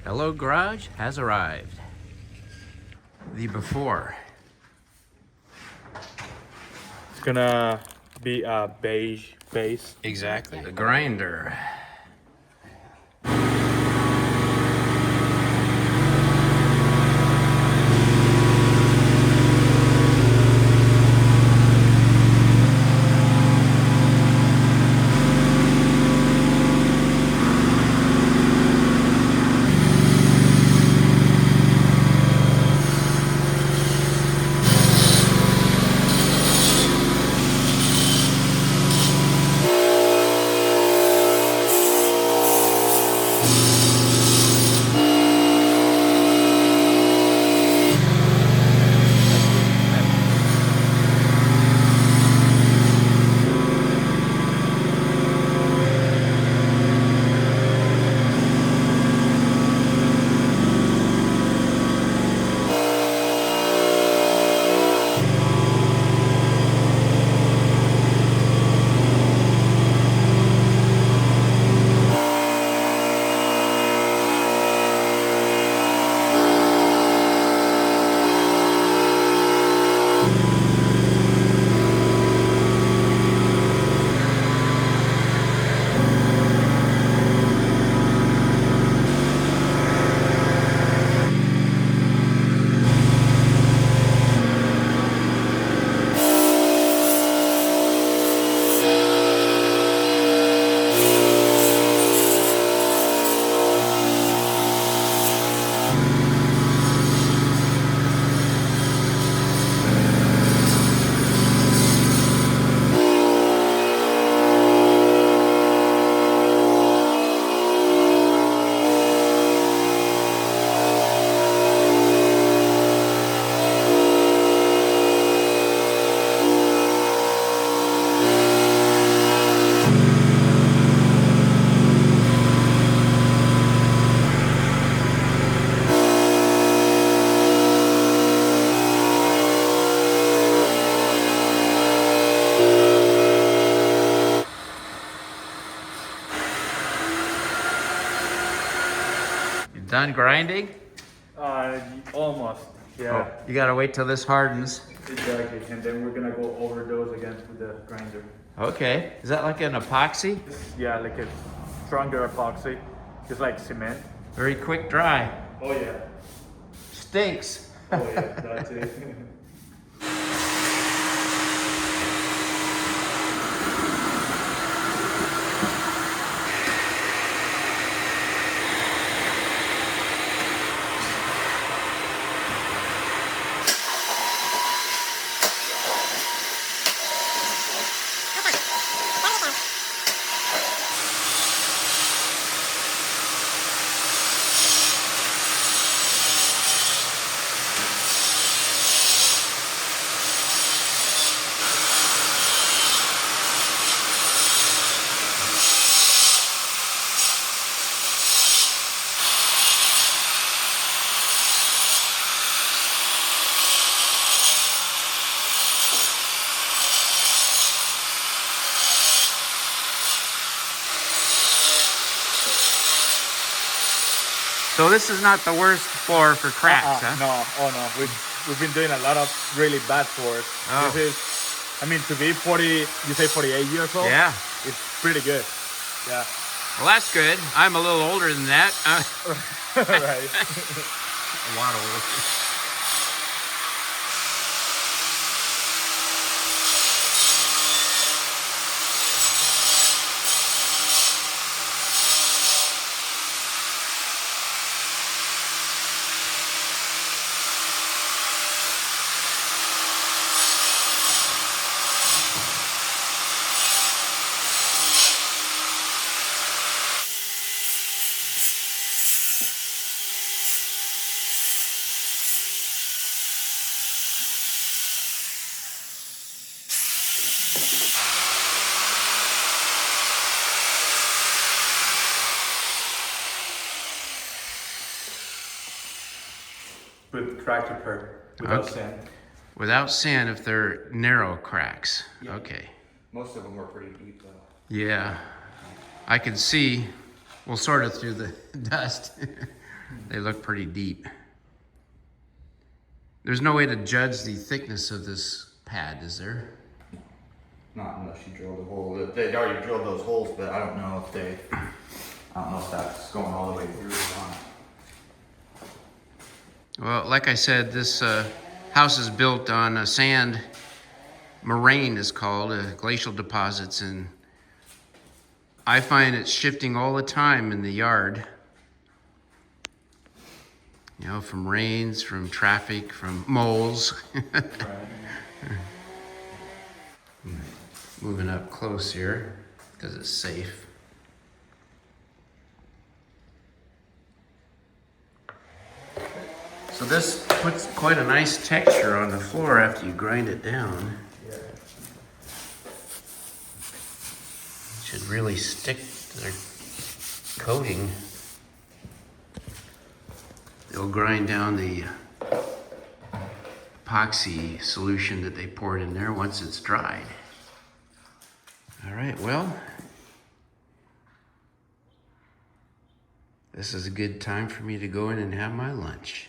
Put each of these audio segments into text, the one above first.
Hello Garage has arrived. The before. It's gonna be a beige base. Exactly. The grinder. You done grinding? Almost. Yeah. Oh, you gotta wait till this hardens. Exactly. And then we're gonna go over those again with the grinder. Okay. Is that like an epoxy? Yeah, like a stronger epoxy, just like cement. Very quick dry. Oh yeah. Stinks. Oh yeah. That's it. So this is not the worst floor for cracks, huh? No, oh no. We've been doing a lot of really bad floors. Oh. This is, I mean, to be 40, you say 48 years old? Yeah. It's pretty good. Yeah. Well, that's good. I'm a little older than that. Right. A lot older. With crack repair, without Okay. sand. Without sand if they're narrow cracks. Yeah. Okay. Most of them were pretty deep though. Yeah. I can see. We'll sort it through the dust. They look pretty deep. There's no way to judge the thickness of this pad, is there? Not unless you drilled a hole. They already drilled those holes, but I don't know if that's going all the way through or not. Well, like I said, this house is built on a sand moraine, is called, glacial deposits, and I find it shifting all the time in the yard. You know, from rains, from traffic, from moles. Moving up close here because it's safe. So this puts quite a nice texture on the floor after you grind it down. It should really stick to their coating. They'll grind down the epoxy solution that they poured in there once it's dried. All right, well, this is a good time for me to go in and have my lunch.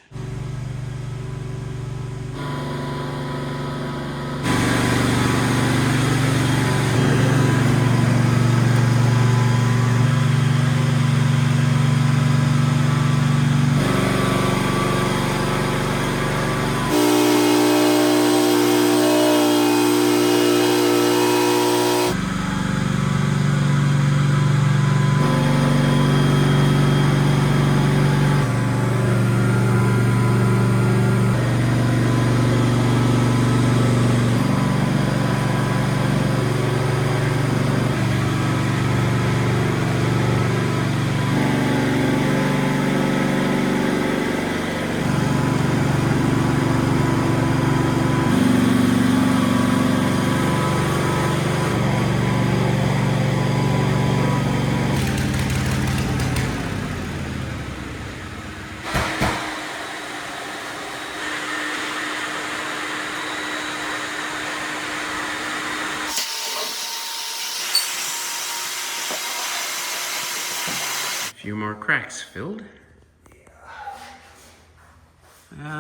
A few more cracks filled.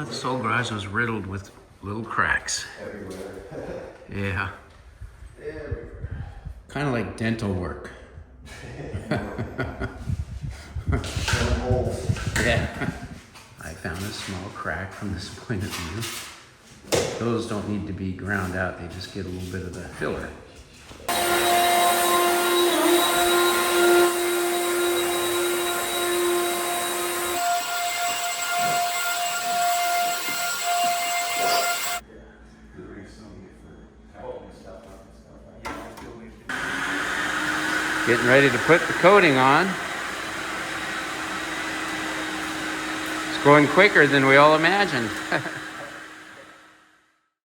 This old garage was riddled with little cracks. Everywhere. Yeah. Everywhere. Kind of like dental work. Yeah. I found a small crack from this point of view. Those don't need to be ground out, they just get a little bit of the filler. Getting ready to put the coating on. It's going quicker than we all imagined.